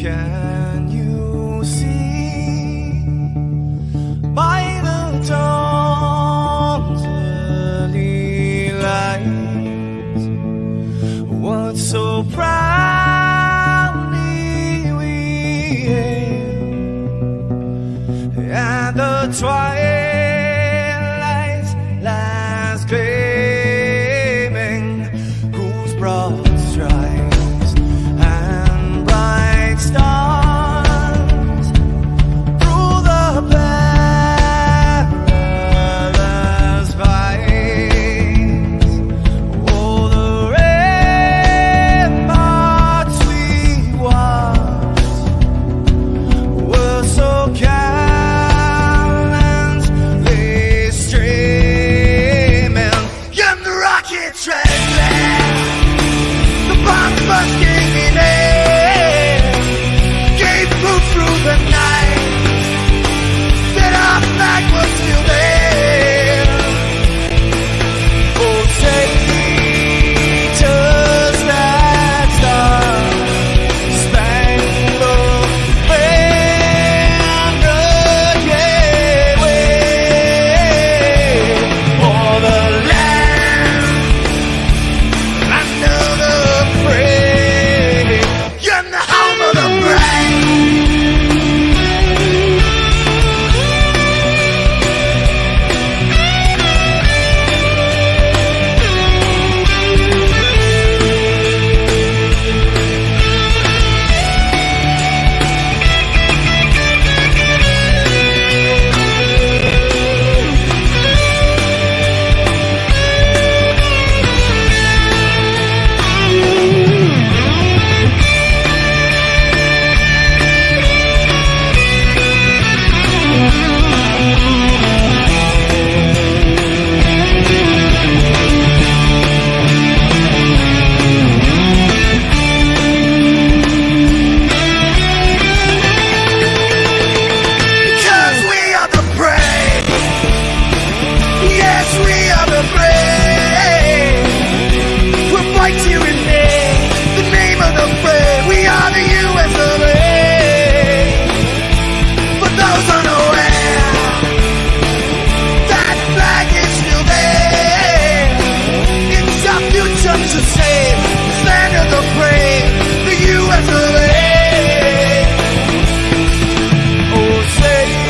Can you see by the dawn's early light what so proudly we hailed at the twilight's last gleaming, whose broad stripes and bright stars through the perilous fights, oh, the ramparts we watched were so gallantly streaming, and the rockets red glare, the bombs bursting in air, gave proof through the night that our flag was still there. Oh, traitors that star-spangled banner, yeah, wave for the land under the free, and the home of the brave. Because we are the brave. Yes, we are the brave. We'll fight to remain the name of the brave. We are the US of A. For those unaware, that flag is still there. It's our future to save. Stand of the brave, the US of A. Oh, traitors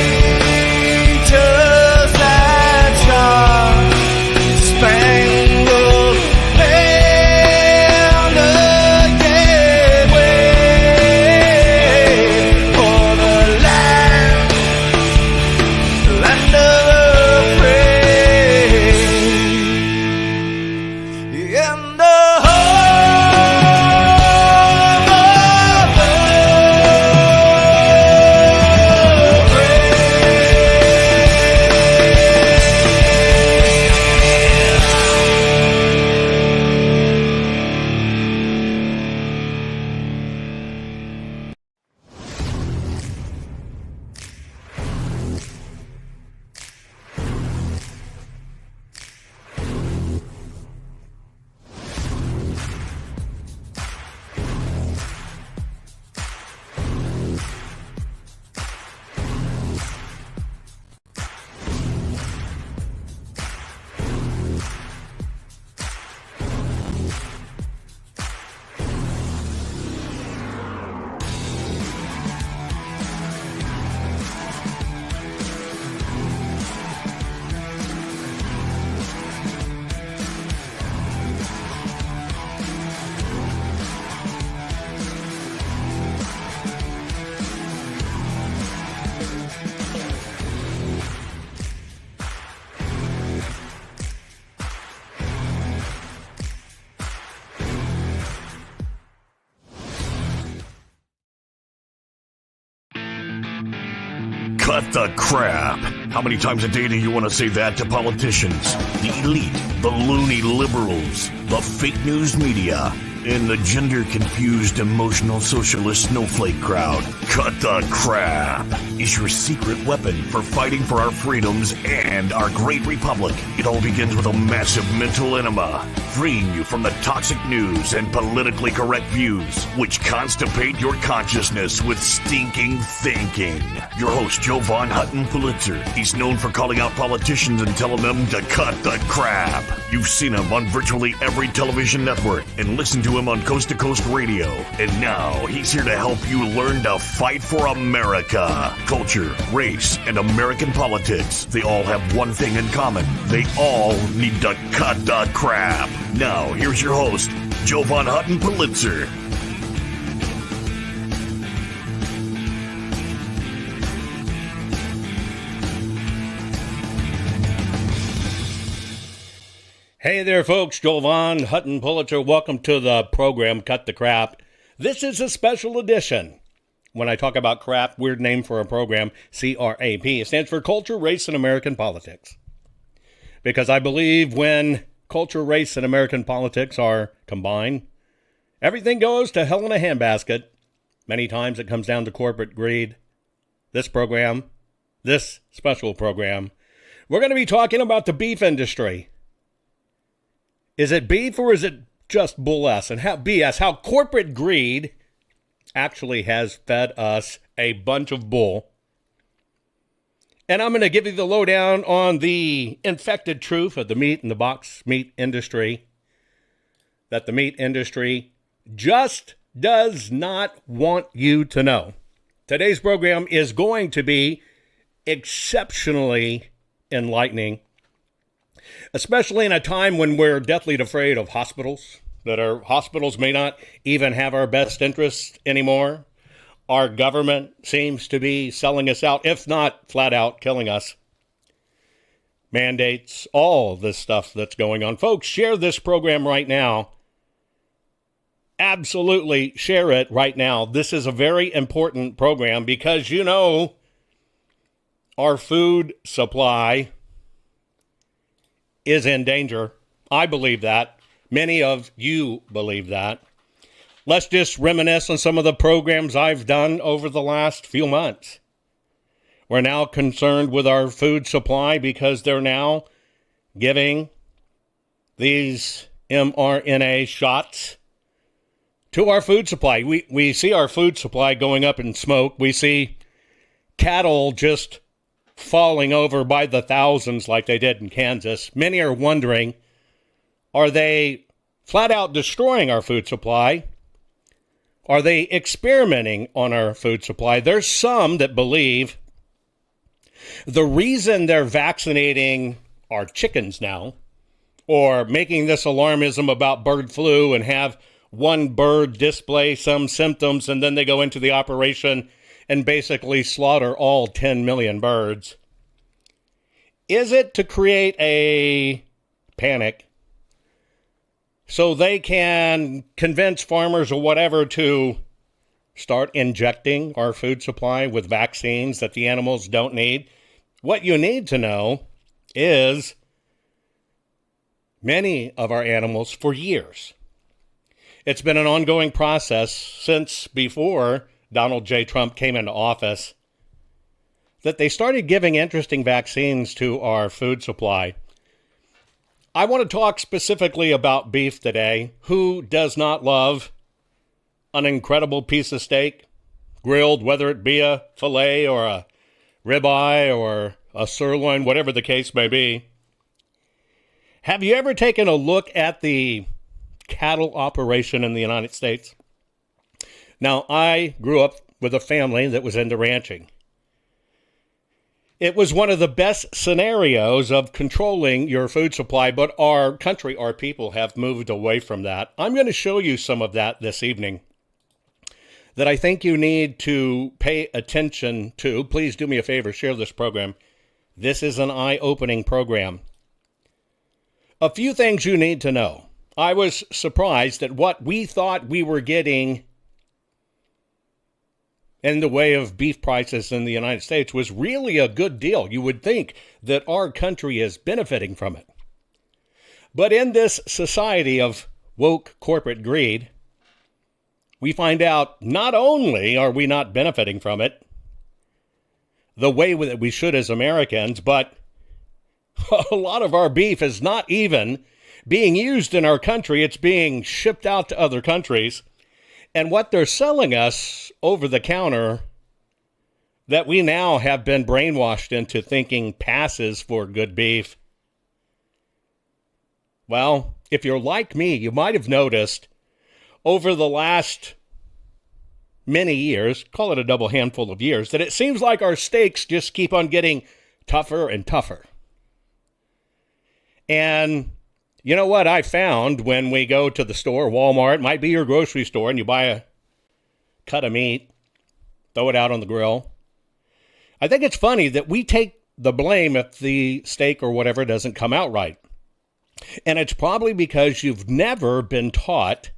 that star-spangled banner, yeah, wave for the land of the free, and the home of the Cut the crap. How many times a day do you want to say that to politicians? The elite, the loony liberals, the fake news media. In the gender-confused, emotional socialist snowflake crowd, cut the crap is your secret weapon for fighting for our freedoms and our great republic. It all begins with a massive mental enema, freeing you from the toxic news and politically correct views, which constipate your consciousness with stinking thinking. Your host, Jovan Hutton Pulitzer. He's known for calling out politicians and telling them to cut the crap. You've seen him on virtually every television network and listened to him on Coast to Coast Radio. And now he's here to help you learn to fight for America. Culture, race, and American politics. They all have one thing in common. They all need to cut the crap. Now, here's your host, Jovan Hutton Pulitzer. Hey there, folks. Jovan Hutton Pulitzer. Welcome to the program, Cut the Crap. This is a special edition. When I talk about crap, weird name for a program, C-R-A-P. It stands for Culture, Race, and American Politics. Because I believe when culture, race, and American politics are combined, everything goes to hell in a handbasket. Many times it comes down to corporate greed. This special program, we're going to be talking about the beef industry. Is it beef or is it just bull S? And how BS, how corporate greed actually has fed us a bunch of bull. And I'm going to give you the lowdown on the infected truth of the meat and the box meat industry. That the meat industry just does not want you to know. Today's program is going to be exceptionally enlightening. Especially in a time when we're deathly afraid of hospitals, that our hospitals may not even have our best interests anymore. Our government seems to be selling us out, if not flat out killing us. Mandates, all this stuff that's going on. Folks, share this program right now. Absolutely share it right now. This is a very important program because, you know, our food supply is in danger. I believe that. Many of you believe that. Let's just reminisce on some of the programs I've done over the last few months. We're now concerned with our food supply because they're now giving these mRNA shots to our food supply. We see our food supply going up in smoke. We see cattle just falling over by the thousands like they did in Kansas. Many are wondering, are they flat out destroying our food supply? Are they experimenting on our food supply? There's some that believe the reason they're vaccinating our chickens now, or making this alarmism about bird flu and have one bird display some symptoms and then they go into the operation and basically slaughter all 10 million birds. Is it to create a panic so they can convince farmers or whatever to start injecting our food supply with vaccines that the animals don't need? What you need to know is many of our animals for years. It's been an ongoing process since before Donald J. Trump came into office, that they started giving interesting vaccines to our food supply. I want to talk specifically about beef today. Who does not love an incredible piece of steak, grilled, whether it be a filet or a ribeye or a sirloin, whatever the case may be? Have you ever taken a look at the cattle operation in the United States? Now, I grew up with a family that was into ranching. It was one of the best scenarios of controlling your food supply, but our country, our people have moved away from that. I'm going to show you some of that this evening that I think you need to pay attention to. Please do me a favor, share this program. This is an eye-opening program. A few things you need to know. I was surprised at what we thought we were getting in the way of beef prices in the United States was really a good deal. You would think that our country is benefiting from it. But in this society of woke corporate greed, we find out not only are we not benefiting from it the way that we should as Americans, but a lot of our beef is not even being used in our country. It's being shipped out to other countries. And what they're selling us over the counter that we now have been brainwashed into thinking passes for good beef. Well, if you're like me, you might have noticed over the last many years, call it a double handful of years, that it seems like our steaks just keep on getting tougher and tougher. And you know what I found when we go to the store, Walmart, might be your grocery store, and you buy a cut of meat, throw it out on the grill. I think it's funny that we take the blame if the steak or whatever doesn't come out right. And it's probably because you've never been taught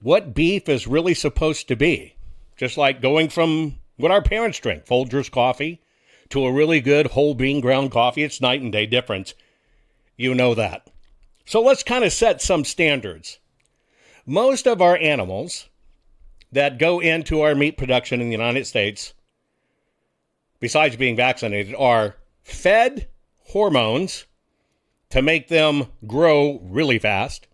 what beef is really supposed to be. Just like going from what our parents drink, Folgers coffee, to a really good whole bean ground coffee. It's night and day difference. You know that. So let's kind of set some standards. Most of our animals that go into our meat production in the United States, besides being vaccinated, are fed hormones to make them grow really fast.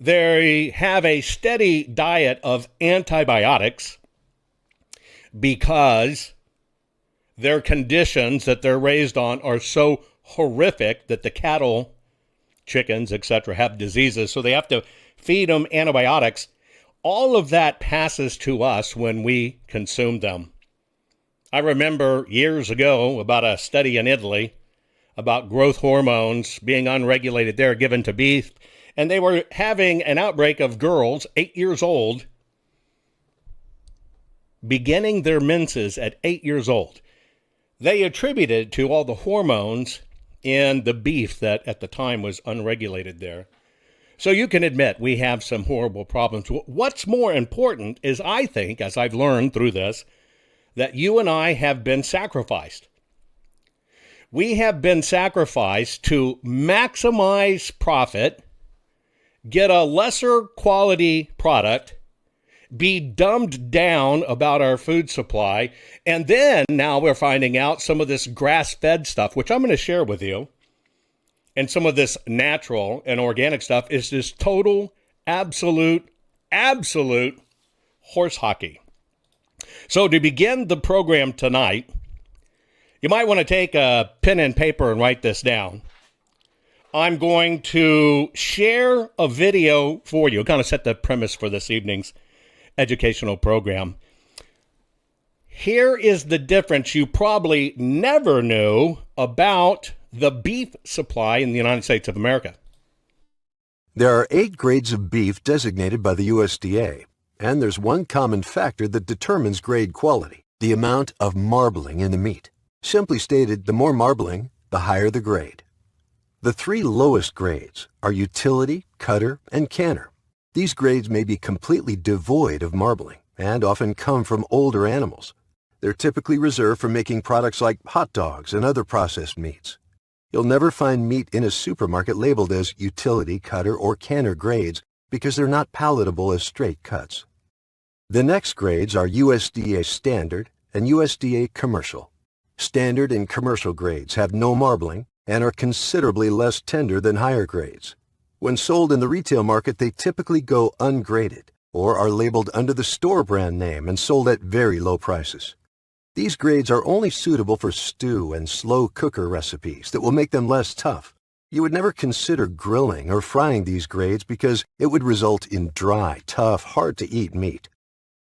They have a steady diet of antibiotics because their conditions that they're raised on are so horrific that the cattle, chickens, etc., have diseases, so they have to feed them antibiotics. All of that passes to us when we consume them. I remember years ago about a study in Italy about growth hormones being unregulated there given to beef, and they were having an outbreak of girls 8 years old beginning their menses at 8 years old. They attributed to all the hormones in the beef that at the time was unregulated there. So you can admit we have some horrible problems. What's more important is, I think, as I've learned through this, that you and I have been sacrificed. We have been sacrificed to maximize profit, get a lesser quality product, be dumbed down about our food supply, and then now we're finding out some of this grass-fed stuff, which I'm going to share with you, and some of this natural and organic stuff is this total, absolute horse hockey. So to begin the program tonight, you might want to take a pen and paper and write this down. I'm going to share a video for you, kind of set the premise for this evening's educational program. Here is the difference you probably never knew about the beef supply in the United States of America. There are 8 grades of beef designated by the USDA, and there's one common factor that determines grade quality: the amount of marbling in the meat. Simply stated, the more marbling, the higher the grade. The 3 lowest grades are utility, cutter, and canner. These grades may be completely devoid of marbling and often come from older animals. They're typically reserved for making products like hot dogs and other processed meats. You'll never find meat in a supermarket labeled as utility, cutter, or canner grades because they're not palatable as straight cuts. The next grades are USDA Standard and USDA Commercial. Standard and commercial grades have no marbling and are considerably less tender than higher grades. When sold in the retail market, they typically go ungraded or are labeled under the store brand name and sold at very low prices. These grades are only suitable for stew and slow cooker recipes that will make them less tough. You would never consider grilling or frying these grades because it would result in dry, tough, hard-to-eat meat.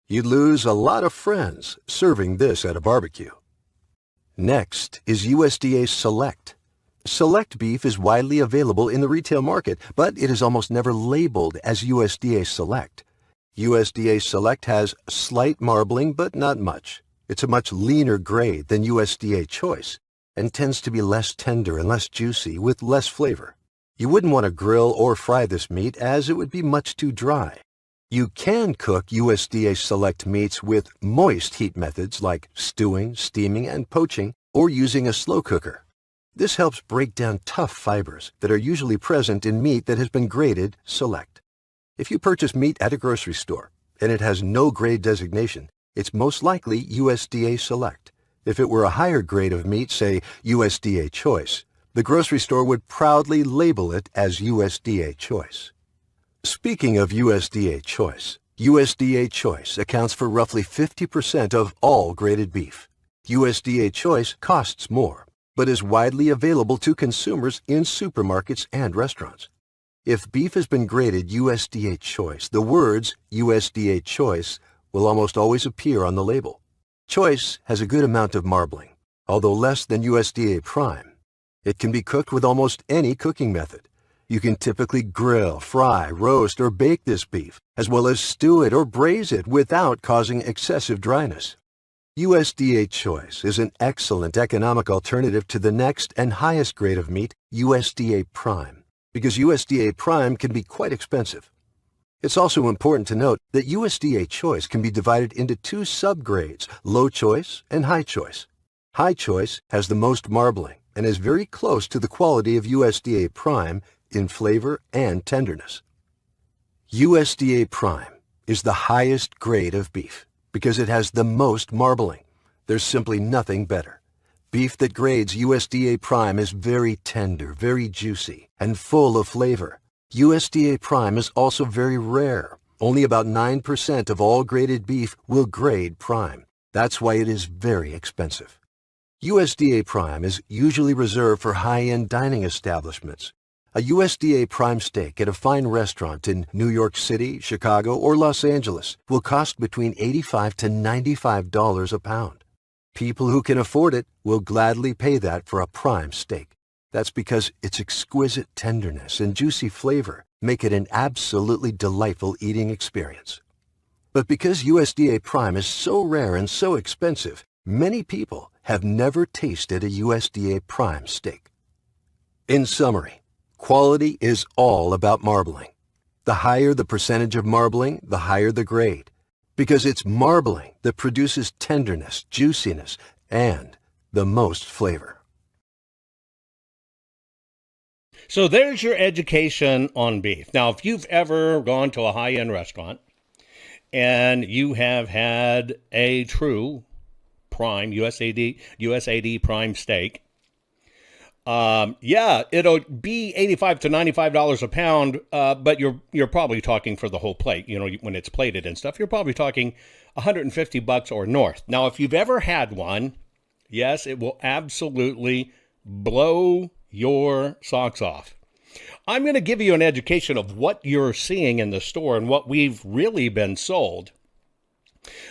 You'd lose a lot of friends serving this at a barbecue. Next is USDA Select. Select beef is widely available in the retail market, but it is almost never labeled as USDA Select. USDA Select has slight marbling, but not much. It's a much leaner grade than USDA Choice and tends to be less tender and less juicy with less flavor. You wouldn't want to grill or fry this meat as it would be much too dry. You can cook USDA Select meats with moist heat methods like stewing, steaming, and poaching, or using a slow cooker. This helps break down tough fibers that are usually present in meat that has been graded Select. If you purchase meat at a grocery store and it has no grade designation, it's most likely USDA Select. If it were a higher grade of meat, say USDA Choice, the grocery store would proudly label it as USDA Choice. Speaking of USDA Choice accounts for roughly 50% of all graded beef. USDA Choice costs more, but is widely available to consumers in supermarkets and restaurants. If beef has been graded USDA Choice, the words USDA Choice will almost always appear on the label. Choice has a good amount of marbling, although less than USDA Prime. It can be cooked with almost any cooking method. You can typically grill, fry, roast, or bake this beef, as well as stew it or braise it without causing excessive dryness. USDA Choice is an excellent economic alternative to the next and highest grade of meat, USDA Prime, because USDA Prime can be quite expensive. It's also important to note that USDA Choice can be divided into two subgrades, Low Choice and High Choice. High Choice has the most marbling and is very close to the quality of USDA Prime in flavor and tenderness. USDA Prime is the highest grade of beef because it has the most marbling. There's simply nothing better. Beef that grades USDA Prime is very tender, very juicy, and full of flavor. USDA Prime is also very rare. Only about 9% of all graded beef will grade Prime. That's why it is very expensive. USDA Prime is usually reserved for high-end dining establishments. A USDA Prime steak at a fine restaurant in New York City, Chicago, or Los Angeles will cost between $85 to $95 a pound. People who can afford it will gladly pay that for a prime steak. That's because its exquisite tenderness and juicy flavor make it an absolutely delightful eating experience. But because USDA Prime is so rare and so expensive, many people have never tasted a USDA Prime steak. In summary, quality is all about marbling. The higher the percentage of marbling, the higher the grade, because it's marbling that produces tenderness, juiciness, and the most flavor. So there's your education on beef. Now, if you've ever gone to a high-end restaurant and you have had a true prime, USAD prime steak, it'll be $85 to $95 a pound, but you're probably talking for the whole plate. You know, when it's plated and stuff, you're probably talking $150 or north. Now, if you've ever had one, yes, it will absolutely blow your socks off. I'm going to give you an education of what you're seeing in the store and what we've really been sold.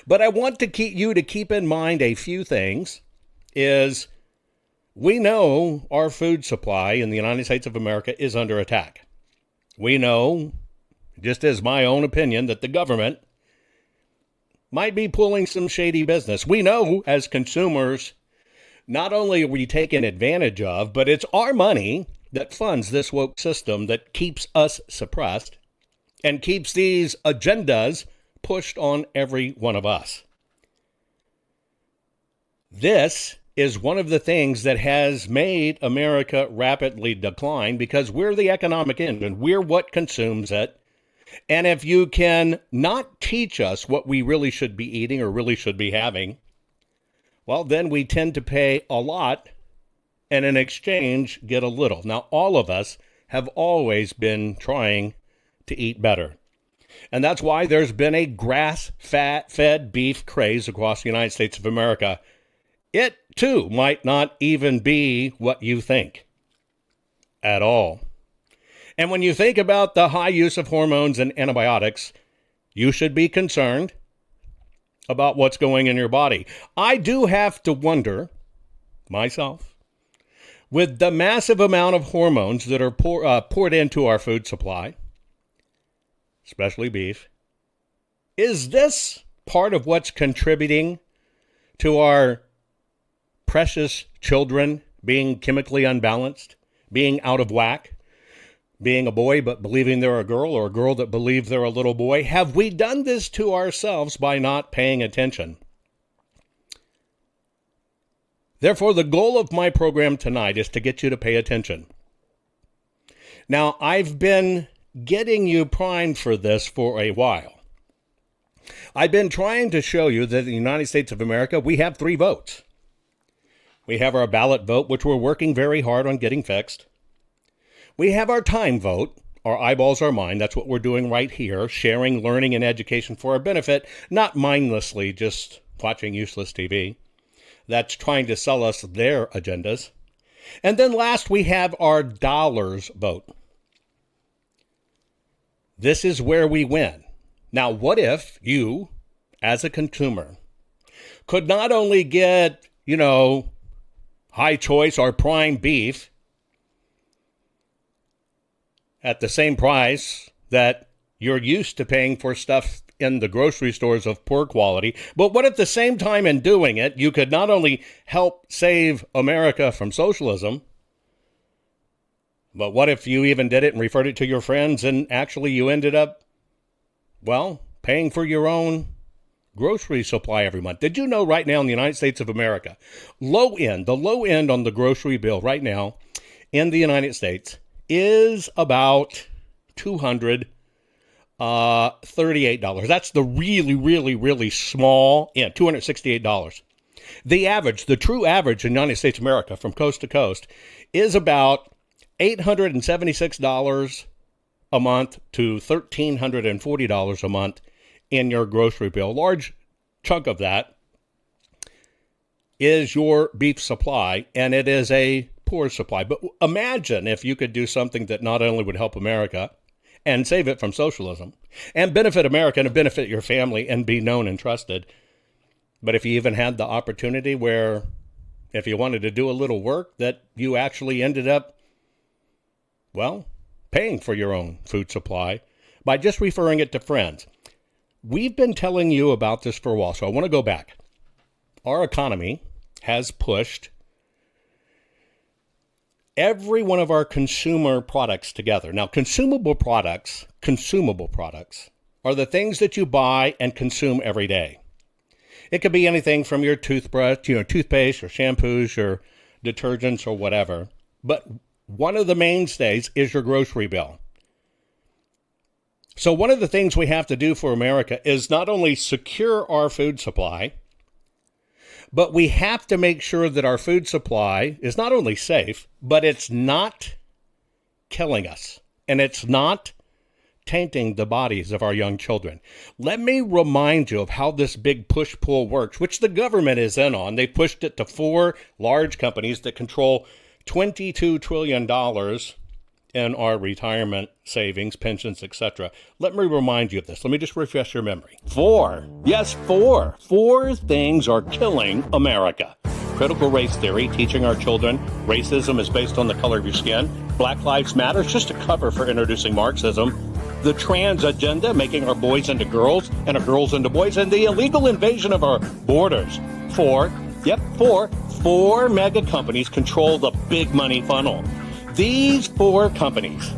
But I want to keep in mind a few things. Is we know our food supply in the United States of America is under attack. We know, just as my own opinion, that the government might be pulling some shady business. We know as consumers, not only are we taken advantage of, but it's our money that funds this woke system that keeps us suppressed and keeps these agendas pushed on every one of us. This is one of the things that has made America rapidly decline because we're the economic engine. We're what consumes it. And if you can not teach us what we really should be eating or really should be having, well, then we tend to pay a lot and in exchange get a little. Now, all of us have always been trying to eat better. And that's why there's been a grass-fed beef craze across the United States of America. It, too, might not even be what you think at all. And when you think about the high use of hormones and antibiotics, you should be concerned about what's going in your body. I do have to wonder, myself, with the massive amount of hormones that are poured into our food supply, especially beef, is this part of what's contributing to our precious children being chemically unbalanced, being out of whack, being a boy but believing they're a girl, or a girl that believes they're a little boy? Have we done this to ourselves by not paying attention? Therefore, the goal of my program tonight is to get you to pay attention. Now, I've been getting you primed for this for a while. I've been trying to show you that in the United States of America, we have 3 votes. We have our ballot vote, which we're working very hard on getting fixed. We have our time vote. Our eyeballs are mine. That's what we're doing right here, sharing, learning, and education for our benefit, not mindlessly just watching useless TV. That's trying to sell us their agendas. And then last, we have our dollars vote. This is where we win. Now, what if you, as a consumer, could not only get, high choice or prime beef at the same price that you're used to paying for stuff in the grocery stores of poor quality, but what at the same time in doing it, you could not only help save America from socialism, but what if you even did it and referred it to your friends and actually you ended up, paying for your own grocery supply every month? Did you know right now in the United States of America, the low end on the grocery bill right now in the United States is about $238. That's the really, really, really small end, $268. The true average in the United States of America from coast to coast is about $876 a month to $1,340 a month in your grocery bill. A large chunk of that is your beef supply, and it is a poor supply. But imagine if you could do something that not only would help America and save it from socialism and benefit America and benefit your family and be known and trusted, but if you even had the opportunity where if you wanted to do a little work that you actually ended up, paying for your own food supply by just referring it to friends. We've been telling you about this for a while, so I want to go back. Our economy has pushed every one of our consumer products together. Now, consumable products are the things that you buy and consume every day. It could be anything from your toothbrush, toothpaste or shampoos or detergents or whatever. But one of the mainstays is your grocery bill. So one of the things we have to do for America is not only secure our food supply, but we have to make sure that our food supply is not only safe, but it's not killing us and it's not tainting the bodies of our young children. Let me remind you of how this big push-pull works, which the government is in on. They pushed it to 4 large companies that control $22 trillion in our retirement savings, pensions, etc. Let me remind you of this. Let me just refresh your memory. 4. Yes, 4. 4 things are killing America. Critical race theory, teaching our children racism is based on the color of your skin. Black Lives Matter is just a cover for introducing Marxism. The trans agenda, making our boys into girls and our girls into boys, and the illegal invasion of our borders. 4. Yep, 4. 4 mega companies control the big money funnel. These 4 companies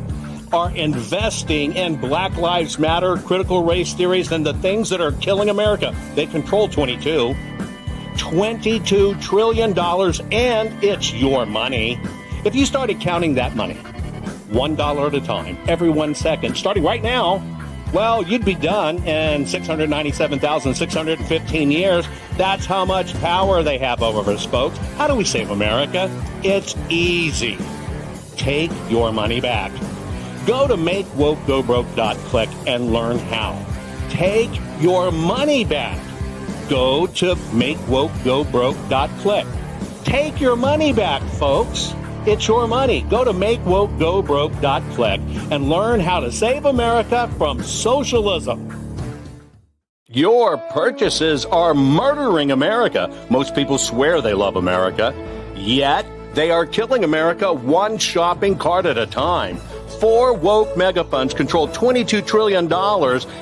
are investing in Black Lives Matter, critical race theories, and the things that are killing America. They control $22 trillion, and it's your money. If you started counting that money, $1 at a time, every 1 second, starting right now, you'd be done in 697,615 years. That's how much power they have over us, folks. How do we save America? It's easy. Take your money back. Go to MakeWokeGoBroke.click and learn how. Take your money back. Go to MakeWokeGoBroke.click. Take your money back, folks. It's your money. Go to MakeWokeGoBroke.click and learn how to save America from socialism. Your purchases are murdering America. Most people swear they love America, yet they are killing America one shopping cart at a time. 4 woke mega funds control $22 trillion,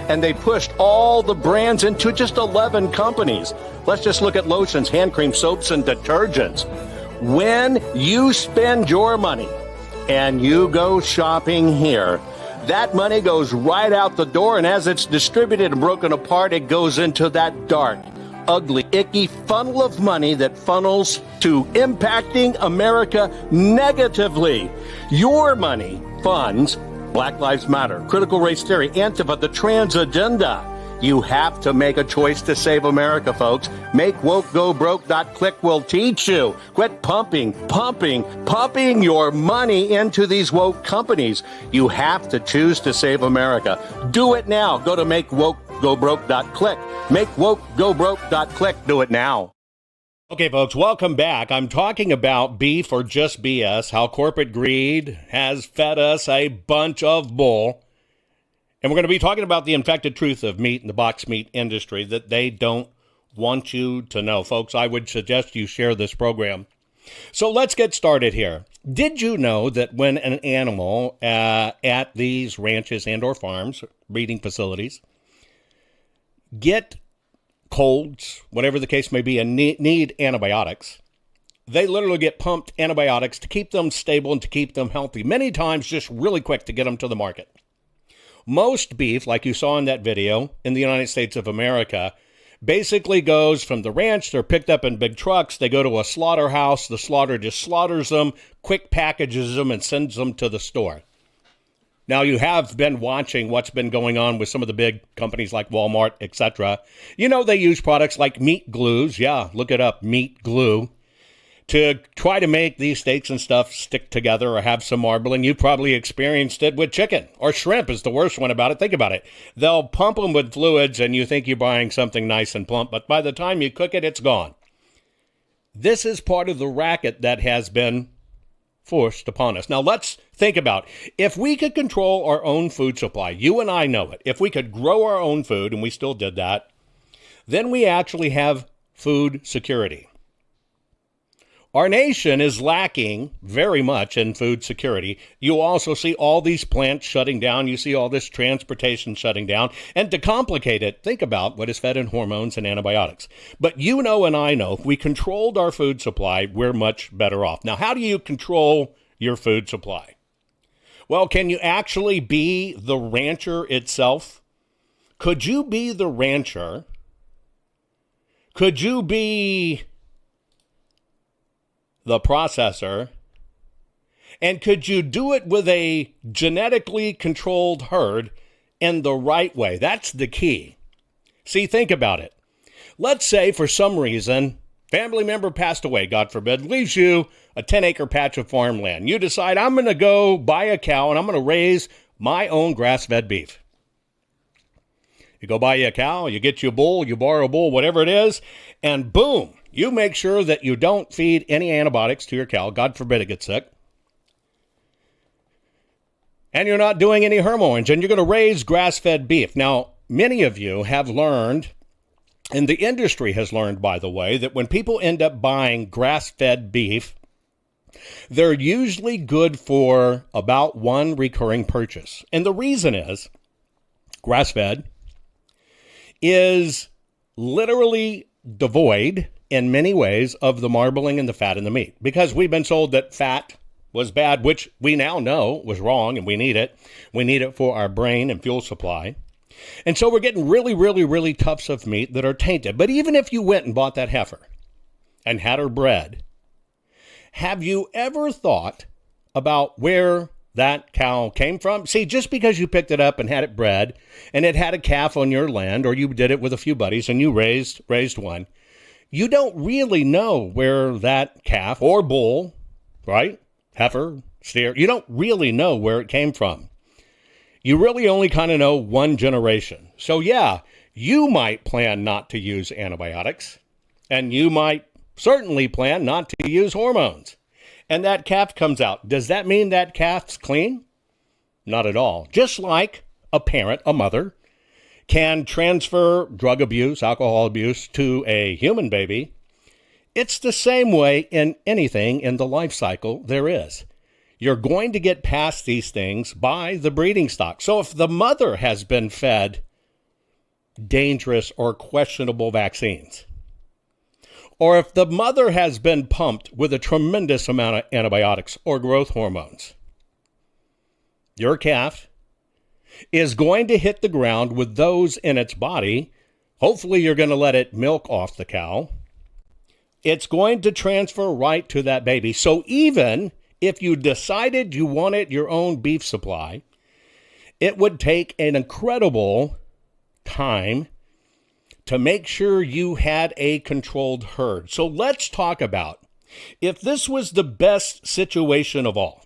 and they pushed all the brands into just 11 companies. Let's just look at lotions, hand cream, soaps, and detergents. When you spend your money and you go shopping here, that money goes right out the door, and as it's distributed and broken apart, it goes into that dark, ugly, icky funnel of money that funnels to impacting America negatively. Your money funds Black Lives Matter, critical race theory, Antifa, the trans agenda. You have to make a choice to save America, folks. Make wokegobroke.click will teach you. Quit pumping your money into these woke companies. You have to choose to save America. Do it now. Go to makewokegobroke.click. Makewokegobroke.click. Do it now. Okay, folks, welcome back. I'm talking about beef or just BS, how corporate greed has fed us a bunch of bull. And we're going to be talking about the infected truth of meat and the box meat industry that they don't want you to know. Folks, I would suggest you share this program. So let's get started here. Did you know that when an animal at these ranches and or farms, breeding facilities, get colds, whatever the case may be, and need antibiotics, they literally get pumped antibiotics to keep them stable and to keep them healthy, many times just really quick to get them to the market. Most beef, like you saw in that video, in the United States of America, basically goes from the ranch. They're picked up in big trucks. They go to a slaughterhouse. The slaughter just slaughters them, quick packages them, and sends them to the store. Now, you have been watching what's been going on with some of the big companies like Walmart, etc. You know, they use products like meat glues. Yeah, look it up, meat glue, to try to make these steaks and stuff stick together or have some marbling. You probably experienced it with chicken, or shrimp is the worst one about it. Think about it. They'll pump them with fluids and you think you're buying something nice and plump, but by the time you cook it, it's gone. This is part of the racket that has been forced upon us. Now let's think about, if we could control our own food supply, you and I know it, if we could grow our own food, and we still did that, then we actually have food security. Our nation is lacking very much in food security. You also see all these plants shutting down. You see all this transportation shutting down. And to complicate it, think about what is fed in hormones and antibiotics. But you know and I know, if we controlled our food supply, we're much better off. Now, how do you control your food supply? Well, can you actually be the rancher itself? Could you be the rancher? Could you be the processor? And could you do it with a genetically controlled herd in the right way? That's the key. See, think about it. Let's say for some reason, family member passed away, God forbid, leaves you a 10-acre patch of farmland. You decide, I'm going to go buy a cow and I'm going to raise my own grass-fed beef. You go buy you a cow, you get you a bull, you borrow a bull, whatever it is, and boom, you make sure that you don't feed any antibiotics to your cow. God forbid it gets sick. And you're not doing any hormones, and you're going to raise grass-fed beef. Now, many of you have learned, and the industry has learned, by the way, that when people end up buying grass-fed beef, they're usually good for about one recurring purchase. And the reason is, grass-fed is literally devoid in many ways of the marbling and the fat in the meat, because we've been told that fat was bad, which we now know was wrong, and we need it. We need it for our brain and fuel supply. And so we're getting really, really, really tufts of meat that are tainted. But even if you went and bought that heifer and had her bred, have you ever thought about where that cow came from? See, just because you picked it up and had it bred and it had a calf on your land, or you did it with a few buddies and you raised one, you don't really know where that calf or bull, right? Heifer, steer, you don't really know where it came from. You really only kind of know one generation. So yeah, you might plan not to use antibiotics, and you might certainly plan not to use hormones. And that calf comes out. Does that mean that calf's clean? Not at all. Just like a parent, a mother, can transfer drug abuse, alcohol abuse to a human baby, it's the same way in anything in the life cycle there is. You're going to get past these things by the breeding stock. So if the mother has been fed dangerous or questionable vaccines, or if the mother has been pumped with a tremendous amount of antibiotics or growth hormones, your calf is going to hit the ground with those in its body. Hopefully you're going to let it milk off the cow. It's going to transfer right to that baby. So even if you decided you wanted your own beef supply, it would take an incredible time to make sure you had a controlled herd. So let's talk about if this was the best situation of all.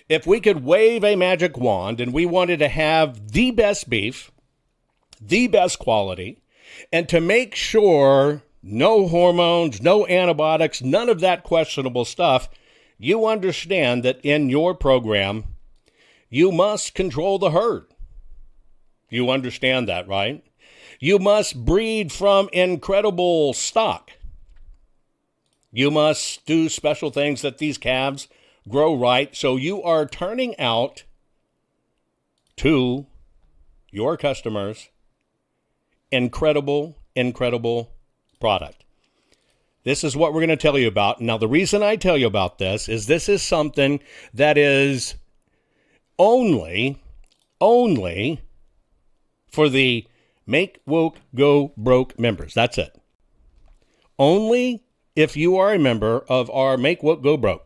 If we could wave a magic wand and we wanted to have the best beef, the best quality, and to make sure no hormones, no antibiotics, none of that questionable stuff, you understand that in your program, you must control the herd. You understand that, right? You must breed from incredible stock. You must do special things that these calves grow right. So you are turning out to your customers incredible product. This is what we're going to tell you about. Now, the reason I tell you about this is something that is only for the Make Woke Go Broke members. That's it. Only if you are a member of our Make Woke Go Broke.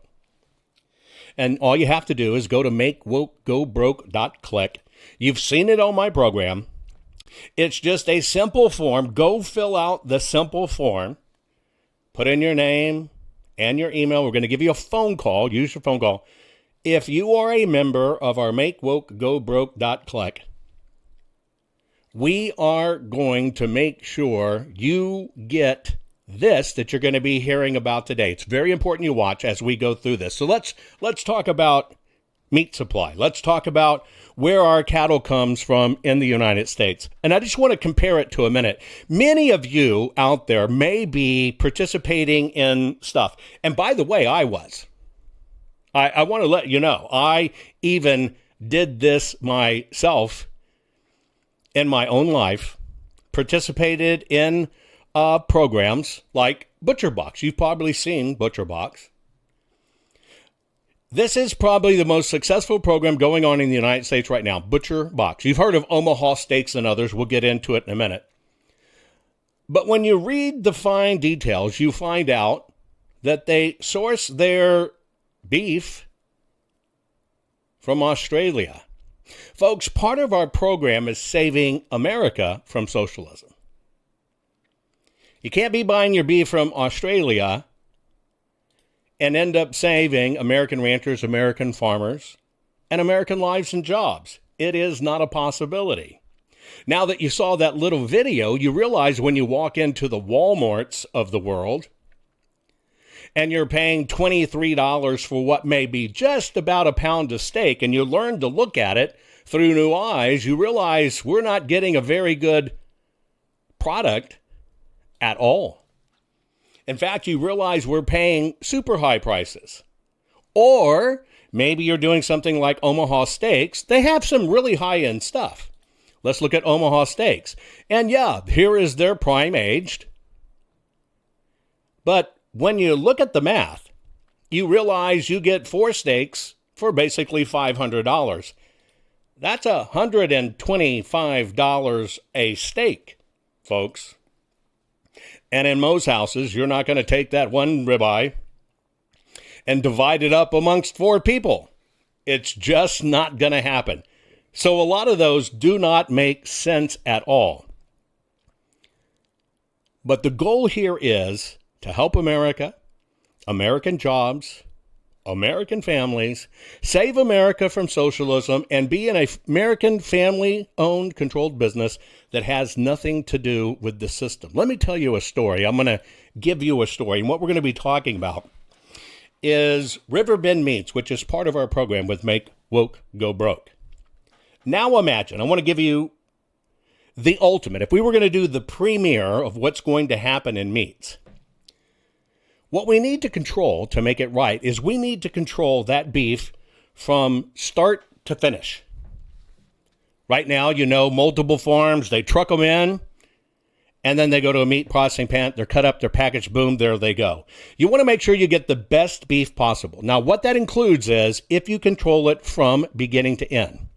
And all you have to do is go to makewokegobroke.click. You've seen it on my program. It's just a simple form. Go fill out the simple form. Put in your name and your email. We're going to give you a phone call. Use your phone call. If you are a member of our makewokegobroke.click, we are going to make sure you get this that you're going to be hearing about today. It's very important you watch as we go through this. So let's talk about meat supply. Let's talk about where our cattle comes from in the United States. And I just want to compare it to a minute. Many of you out there may be participating in stuff. And by the way, I was. I want to let you know, I even did this myself in my own life, participated in programs like ButcherBox. You've probably seen ButcherBox. This is probably the most successful program going on in the United States right now, ButcherBox. You've heard of Omaha Steaks and others. We'll get into it in a minute. But when you read the fine details, you find out that they source their beef from Australia. Folks, part of our program is saving America from socialism. You can't be buying your beef from Australia and end up saving American ranchers, American farmers, and American lives and jobs. It is not a possibility. Now that you saw that little video, you realize when you walk into the Walmarts of the world and you're paying $23 for what may be just about a pound of steak, and you learn to look at it through new eyes, you realize we're not getting a very good product at all. In fact, you realize we're paying super high prices. Or maybe you're doing something like Omaha Steaks. They have some really high-end stuff. Let's look at Omaha Steaks. And yeah, here is their prime aged. But when you look at the math, you realize you get 4 steaks for basically $500. That's $125 a steak, folks. And in most houses, you're not going to take that one ribeye and divide it up amongst 4 people. It's just not going to happen. So a lot of those do not make sense at all. But the goal here is to help America, American jobs, American families, save America from socialism, and be an American family-owned, controlled business that has nothing to do with the system. Let me tell you a story. I'm going to give you a story. And what we're going to be talking about is Riverbend Meats, which is part of our program with Make Woke Go Broke. Now imagine, I want to give you the ultimate. If we were going to do the premiere of what's going to happen in meats, what we need to control to make it right is we need to control that beef from start to finish. Right now, you know, multiple farms, they truck them in, and then they go to a meat processing plant, they're cut up, they're packaged, boom, there they go. You want to make sure you get the best beef possible. Now, what that includes is if you control it from beginning to end.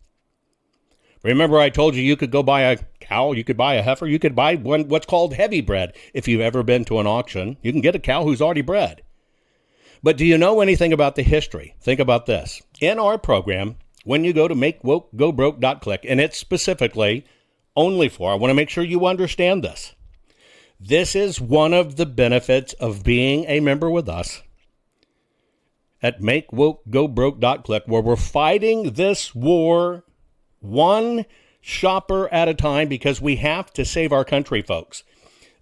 Remember I told you could go buy a cow, you could buy a heifer, you could buy what's called heavy bred. If you've ever been to an auction, you can get a cow who's already bred. But do you know anything about the history? Think about this. In our program, when you go to makewokeGoBroke.click, and it's specifically only for, I want to make sure you understand this. This is one of the benefits of being a member with us at makewokeGoBroke.click, where we're fighting this war one shopper at a time because we have to save our country, folks.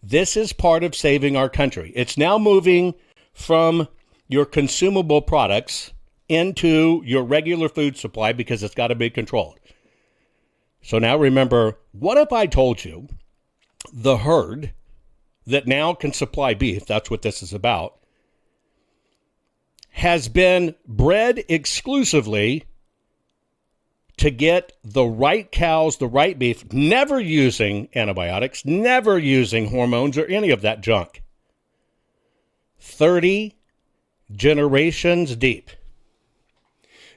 This is part of saving our country. It's now moving from your consumable products into your regular food supply because it's got to be controlled. So now remember, what if I told you the herd that now can supply beef, that's what this is about, has been bred exclusively to get the right cows, the right beef, never using antibiotics, never using hormones or any of that junk. 30 generations deep.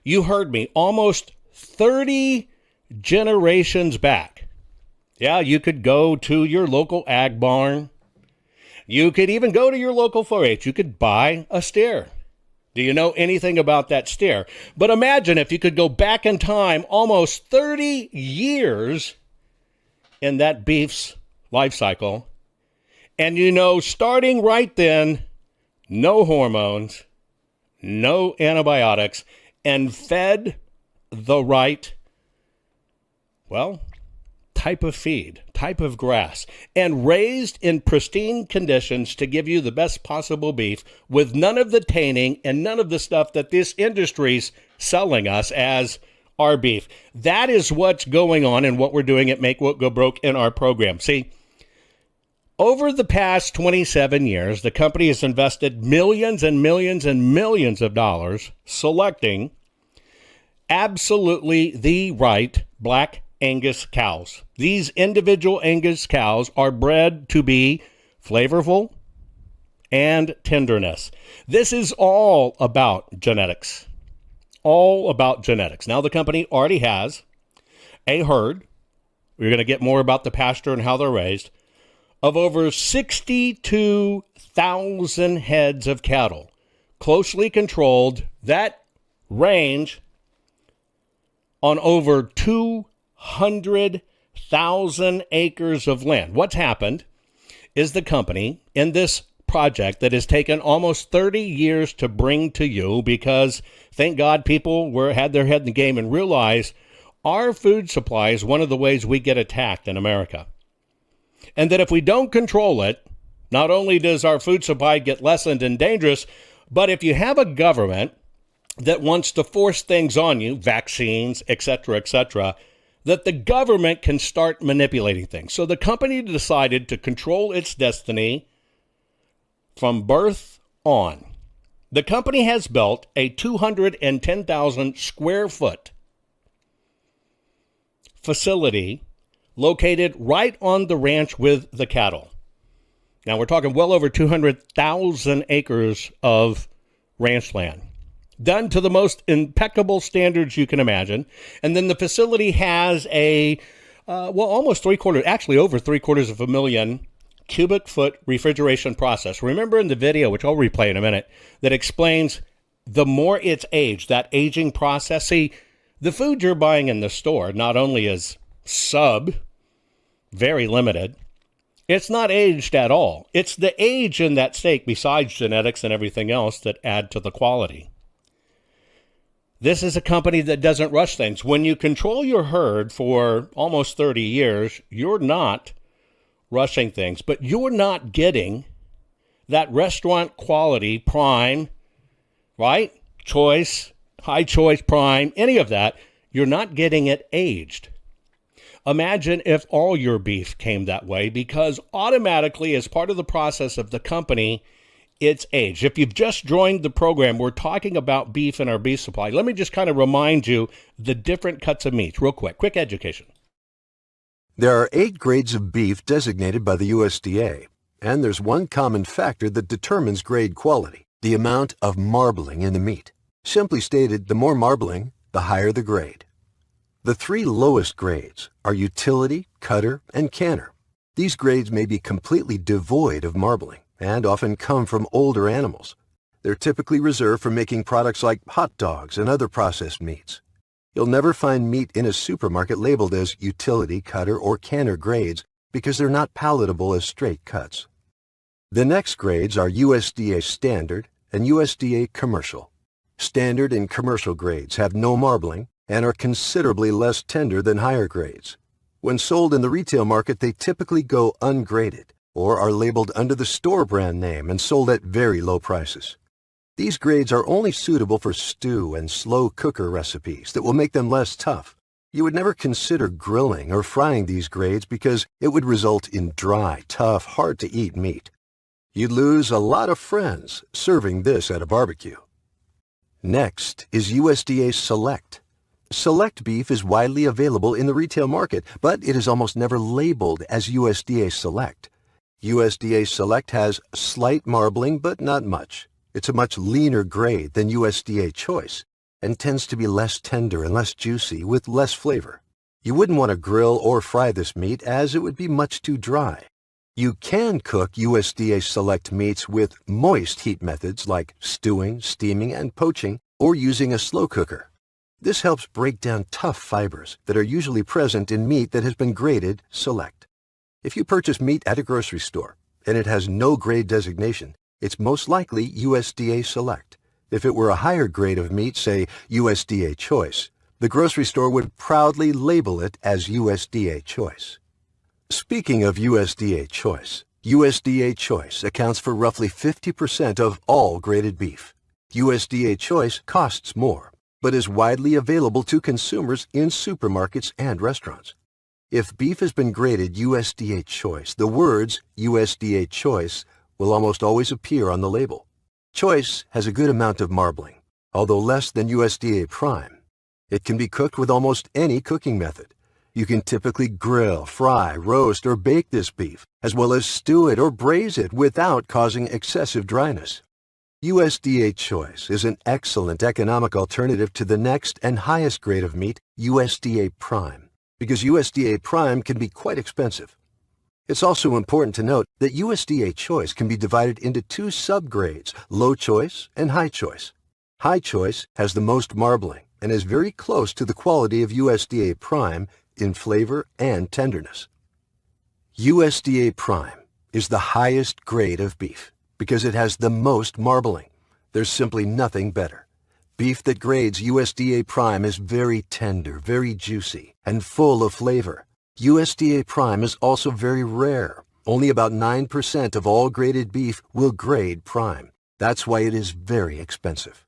You heard me, almost 30 generations back. Yeah, you could go to your local ag barn. You could even go to your local 4-H. You could buy a steer. Do you know anything about that steer? But imagine if you could go back in time almost 30 years in that beef's life cycle. And you know, starting right then, no hormones, no antibiotics, and fed the right, well, type of feed, type of grass, and raised in pristine conditions to give you the best possible beef with none of the tainting and none of the stuff that this industry's selling us as our beef. That is what's going on and what we're doing at Make Woke Go Broke in our program. See, over the past 27 years, the company has invested millions and millions and millions of dollars selecting absolutely the right black Angus cows. These individual Angus cows are bred to be flavorful and tenderness. This is all about genetics. All about genetics. Now, the company already has a herd. We're going to get more about the pasture and how they're raised, of over 62,000 heads of cattle, closely controlled, that range on over 200,000 acres of land. What's happened is the company in this project that has taken almost 30 years to bring to you, because thank God people had their head in the game and realized our food supply is one of the ways we get attacked in America. And that if we don't control it, not only does our food supply get lessened and dangerous, but if you have a government that wants to force things on you, vaccines, et cetera, that the government can start manipulating things. So the company decided to control its destiny from birth on. The company has built a 210,000 square foot facility located right on the ranch with the cattle. Now we're talking well over 200,000 acres of ranch land, done to the most impeccable standards you can imagine. And then the facility has almost over 3/4 of a million cubic foot refrigeration process. Remember in the video, which I'll replay in a minute, that explains the more it's aged, that aging process. See, the food you're buying in the store not only is very limited, it's not aged at all. It's the age in that steak, besides genetics and everything else, that add to the quality. This is a company that doesn't rush things. When you control your herd for almost 30 years, you're not rushing things, but you're not getting that restaurant quality prime, right? Choice, high choice prime, any of that. You're not getting it aged. Imagine if all your beef came that way, because automatically, as part of the process of the company, it's aged. If you've just joined the program, we're talking about beef and our beef supply. Let me just kind of remind you the different cuts of meats real quick education. There are 8 grades of beef designated by the USDA, and there's one common factor that determines grade quality: the amount of marbling in the meat. Simply stated, the more marbling, the higher the grade. The 3 lowest grades are utility, cutter, and canner. These grades may be completely devoid of marbling and often come from older animals. They're typically reserved for making products like hot dogs and other processed meats. You'll never find meat in a supermarket labeled as utility, cutter, or canner grades because they're not palatable as straight cuts. The next grades are USDA Standard and USDA Commercial. Standard and commercial grades have no marbling and are considerably less tender than higher grades. When sold in the retail market, they typically go ungraded or are labeled under the store brand name and sold at very low prices. These grades are only suitable for stew and slow cooker recipes that will make them less tough. You would never consider grilling or frying these grades because it would result in dry, tough, hard-to-eat meat. You'd lose a lot of friends serving this at a barbecue. Next is USDA Select. Select beef is widely available in the retail market, but it is almost never labeled as USDA Select. USDA Select has slight marbling, but not much. It's a much leaner grade than USDA Choice and tends to be less tender and less juicy with less flavor. You wouldn't want to grill or fry this meat as it would be much too dry. You can cook USDA Select meats with moist heat methods like stewing, steaming, and poaching, or using a slow cooker. This helps break down tough fibers that are usually present in meat that has been graded Select. If you purchase meat at a grocery store and it has no grade designation, it's most likely USDA Select. If it were a higher grade of meat, say USDA Choice, the grocery store would proudly label it as USDA Choice. Speaking of USDA Choice accounts for roughly 50% of all graded beef. USDA Choice costs more, but is widely available to consumers in supermarkets and restaurants. If beef has been graded USDA Choice, the words USDA Choice will almost always appear on the label. Choice has a good amount of marbling, although less than USDA Prime. It can be cooked with almost any cooking method. You can typically grill, fry, roast, or bake this beef, as well as stew it or braise it without causing excessive dryness. USDA Choice is an excellent economic alternative to the next and highest grade of meat, USDA Prime, because USDA Prime can be quite expensive. It's also important to note that USDA Choice can be divided into two subgrades, Low Choice and High Choice. High Choice has the most marbling and is very close to the quality of USDA Prime in flavor and tenderness. USDA Prime is the highest grade of beef because it has the most marbling. There's simply nothing better. Beef that grades USDA Prime is very tender, very juicy, and full of flavor. USDA Prime is also very rare. Only about 9% of all graded beef will grade Prime. That's why it is very expensive.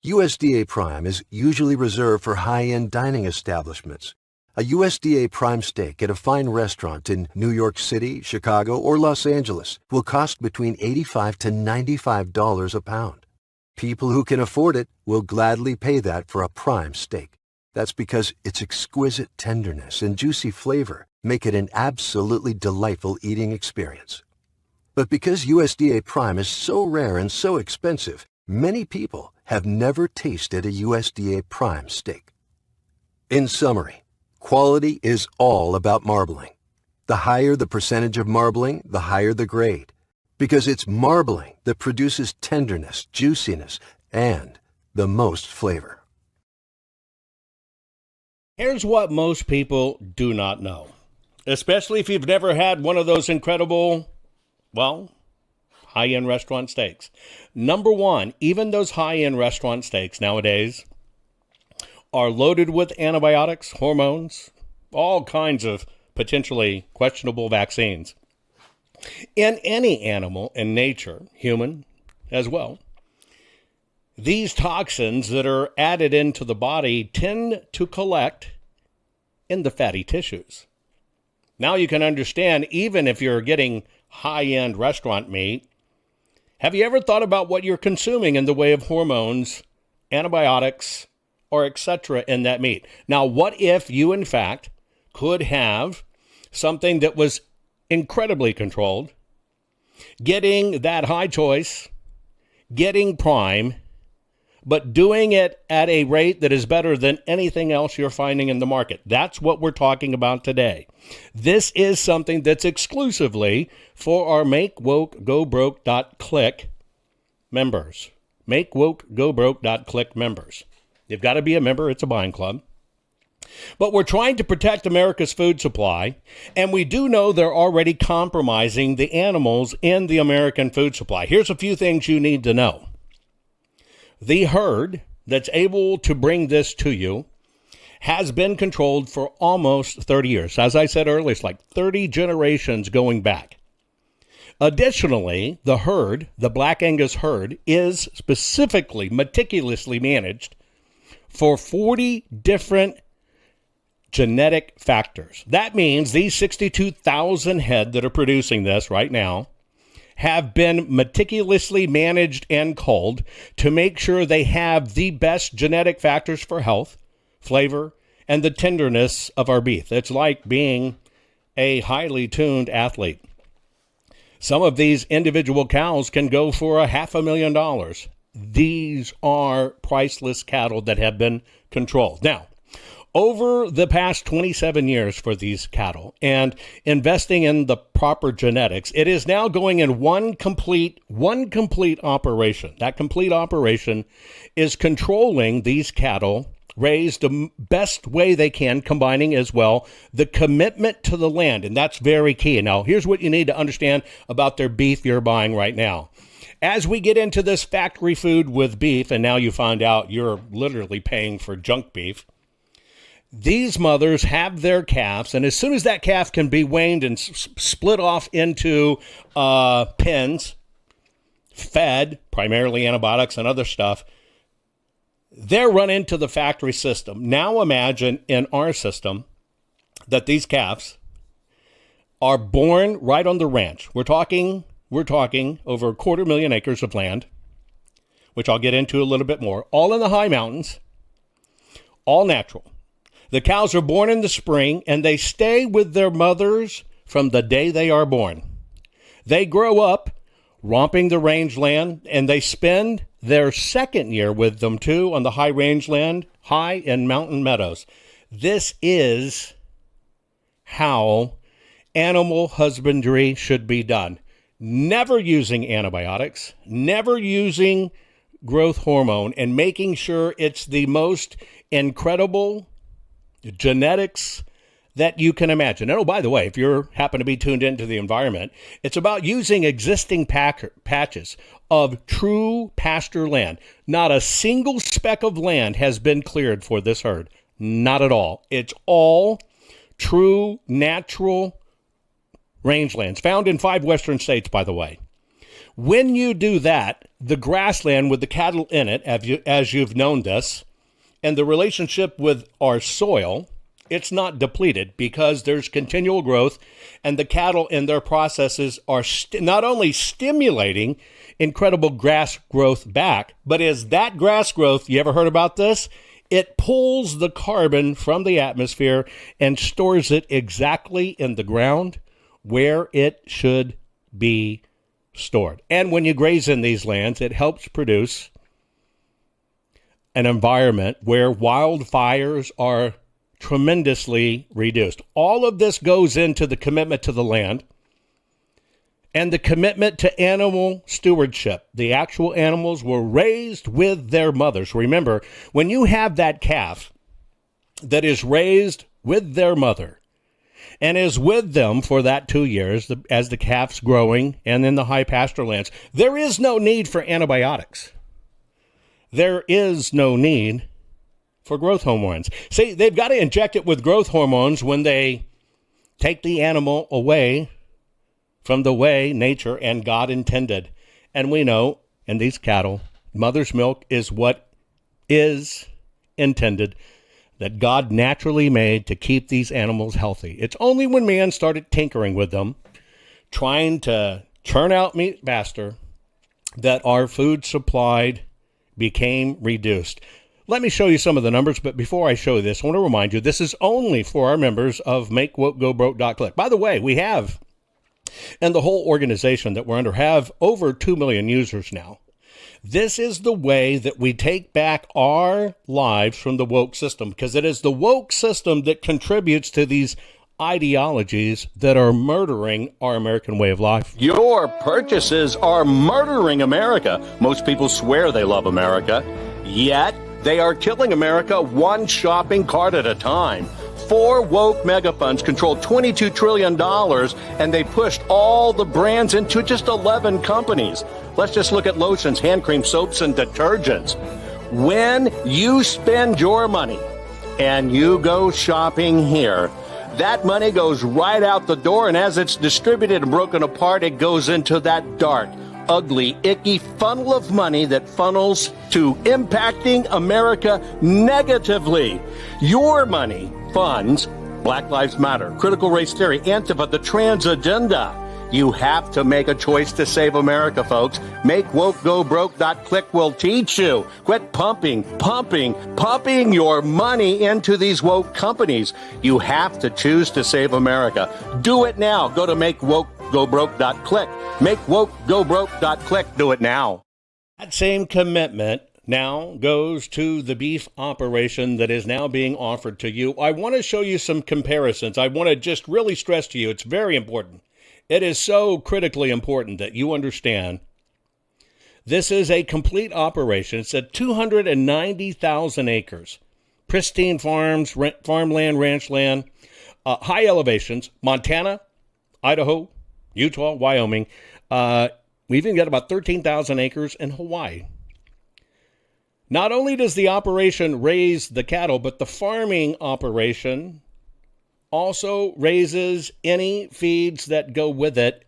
USDA Prime is usually reserved for high-end dining establishments. A USDA Prime steak at a fine restaurant in New York City, Chicago, or Los Angeles will cost between $85 to $95 a pound. People who can afford it will gladly pay that for a prime steak. That's because its exquisite tenderness and juicy flavor make it an absolutely delightful eating experience. But because USDA Prime is so rare and so expensive, many people have never tasted a USDA Prime steak. In summary, quality is all about marbling. The higher the percentage of marbling, the higher the grade, because it's marbling that produces tenderness, juiciness, and the most flavor. Here's what most people do not know, especially if you've never had one of those incredible, high-end restaurant steaks. Number one, even those high-end restaurant steaks nowadays are loaded with antibiotics, hormones, all kinds of potentially questionable vaccines. In any animal in nature, human as well, these toxins that are added into the body tend to collect in the fatty tissues. Now you can understand, even if you're getting high-end restaurant meat, have you ever thought about what you're consuming in the way of hormones, antibiotics, or etc. in that meat? Now, what if you, in fact, could have something that was incredibly controlled, getting that high choice, getting prime, but doing it at a rate that is better than anything else you're finding in the market? That's what we're talking about today. This is something that's exclusively for our MakeWokeGoBroke.click members. MakeWokeGoBroke.click members. You've got to be a member. It's a buying club. But we're trying to protect America's food supply, and we do know they're already compromising the animals in the American food supply. Here's a few things you need to know. The herd that's able to bring this to you has been controlled for almost 30 years. As I said earlier, it's like 30 generations going back. Additionally, the herd, the Black Angus herd, is specifically meticulously managed for 40 different genetic factors. That means these 62,000 head that are producing this right now have been meticulously managed and culled to make sure they have the best genetic factors for health, flavor, and the tenderness of our beef. It's like being a highly tuned athlete. Some of these individual cows can go for $500,000. These are priceless cattle that have been controlled. Now, over the past 27 years for these cattle and investing in the proper genetics, it is now going in one complete operation. That complete operation is controlling these cattle raised the best way they can, combining as well the commitment to the land. And that's very key. Now, here's what you need to understand about their beef you're buying right now. As we get into this factory food with beef, and now you find out you're literally paying for junk beef, these mothers have their calves, and as soon as that calf can be weaned and split off into pens, fed, primarily antibiotics and other stuff, they're run into the factory system. Now imagine in our system that these calves are born right on the ranch. We're talking over 250,000 acres of land, which I'll get into a little bit more, all in the high mountains, all natural. The cows are born in the spring, and they stay with their mothers from the day they are born. They grow up romping the rangeland, and they spend their second year with them, too, on the high rangeland, high and mountain meadows. This is how animal husbandry should be done. Never using antibiotics, never using growth hormone, and making sure it's the most incredible genetics that you can imagine. And oh, by the way, if you happen to be tuned into the environment, it's about using existing patches of true pasture land. Not a single speck of land has been cleared for this herd. Not at all. It's all true, natural rangelands, found in 5 western states, by the way. When you do that, the grassland with the cattle in it, as you've known this, and the relationship with our soil, it's not depleted because there's continual growth, and the cattle in their processes are not only stimulating incredible grass growth back, but as that grass growth, you ever heard about this? It pulls the carbon from the atmosphere and stores it exactly in the ground where it should be stored. And when you graze in these lands, it helps produce an environment where wildfires are tremendously reduced. All of this goes into the commitment to the land and the commitment to animal stewardship. The actual animals were raised with their mothers. Remember, when you have that calf that is raised with their mother and is with them for that 2 years as the calf's growing and in the high pasture lands, there is no need for antibiotics. There is no need for growth hormones. See, they've got to inject it with growth hormones when they take the animal away from the way nature and God intended. And we know in these cattle, mother's milk is what is intended, that God naturally made to keep these animals healthy. It's only when man started tinkering with them, trying to churn out meat faster, that our food supplied became reduced. Let me show you some of the numbers, but before I show you this, I want to remind you, this is only for our members of MakeWokeGoBroke.click. By the way, we have, and the whole organization that we're under, have over 2 million users now. This is the way that we take back our lives from the woke system, because it is the woke system that contributes to these ideologies that are murdering our American way of life. Your purchases are murdering America. Most people swear they love America, yet They are killing America one shopping cart at a time. 4 woke megafunds control $22 trillion, and they pushed all the brands into just 11 companies. Let's just look at lotions, hand cream, soaps, and detergents. When you spend your money and you go shopping here, that money goes right out the door, and as it's distributed and broken apart, it goes into that dark, ugly, icky funnel of money that funnels to impacting America negatively. Your money funds Black Lives Matter, critical race theory, Antifa, the trans agenda. You have to make a choice to save America, folks. Make wokegobroke.click will teach you. Quit pumping your money into these woke companies. You have to choose to save America. Do it now. Go to makewokegobroke.click. Makewokegobroke.click. Do it now. That same commitment now goes to the beef operation that is now being offered to you. I want to show you some comparisons. I want to just really stress to you, it's very important. It is so critically important that you understand this is a complete operation. It's at 290,000 acres, pristine farms, farmland, ranch land, high elevations, Montana, Idaho, Utah, Wyoming. We even got about 13,000 acres in Hawaii. Not only does the operation raise the cattle, but the farming operation also raises any feeds that go with it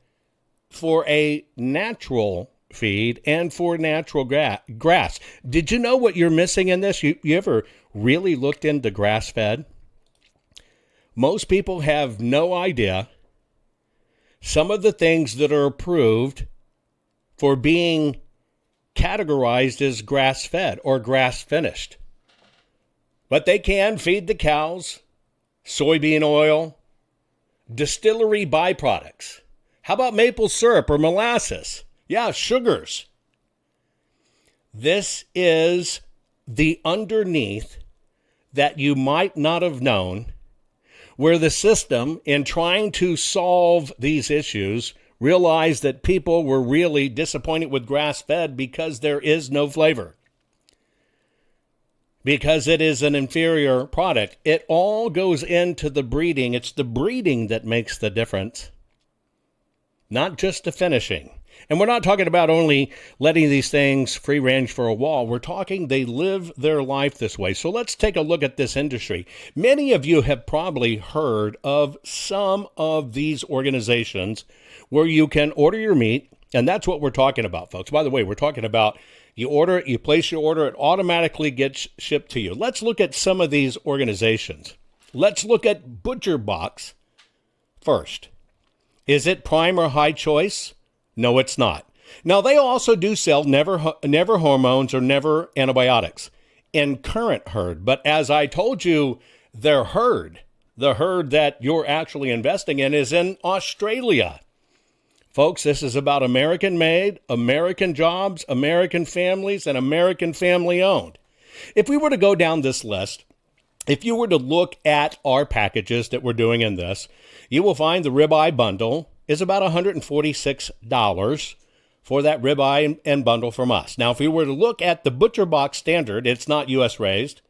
for a natural feed and for natural grass. Did you know what you're missing in this? You ever really looked into grass-fed? Most people have no idea some of the things that are approved for being categorized as grass-fed or grass-finished. But they can feed the cows soybean oil, distillery byproducts. How about maple syrup or molasses? Yeah, sugars. This is the underneath that you might not have known, where the system, in trying to solve these issues, realized that people were really disappointed with grass-fed because there is no flavor. Because it is an inferior product. It all goes into the breeding. It's the breeding that makes the difference, not just the finishing. And we're not talking about only letting these things free range for a while. We're talking they live their life this way. So let's take a look at this industry. Many of you have probably heard of some of these organizations where you can order your meat, and that's what we're talking about, folks. By the way, we're talking about you order it, you place your order, it automatically gets shipped to you. Let's look at some of these organizations. Let's look at Butcher Box first. Is it prime or high choice? No, it's not. Now, they also do sell never hormones or never antibiotics in current herd. But as I told you, their herd, the herd that you're actually investing in, is in Australia. Folks, this is about American-made, American jobs, American families, and American family-owned. If we were to go down this list, if you were to look at our packages that we're doing in this, you will find the ribeye bundle is about $146 for that ribeye and bundle from us. Now, if we were to look at the Butcher Box standard, it's not U.S. raised,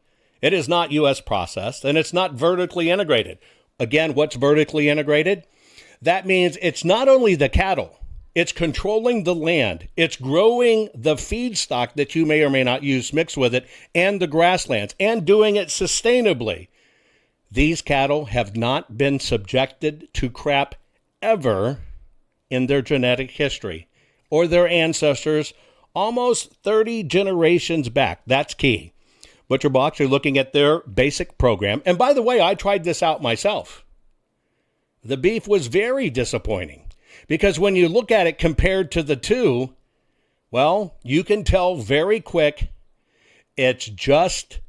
it is not U.S. processed, and it's not vertically integrated. Again, what's vertically integrated? That means it's not only the cattle, it's controlling the land, it's growing the feedstock that you may or may not use mixed with it, and the grasslands, and doing it sustainably. These cattle have not been subjected to crap ever in their genetic history, or their ancestors almost 30 generations back. That's key. Butcher Box, you're looking at their basic program. And by the way, I tried this out myself. The beef was very disappointing because when you look at it compared to the two, well, you can tell very quick it's just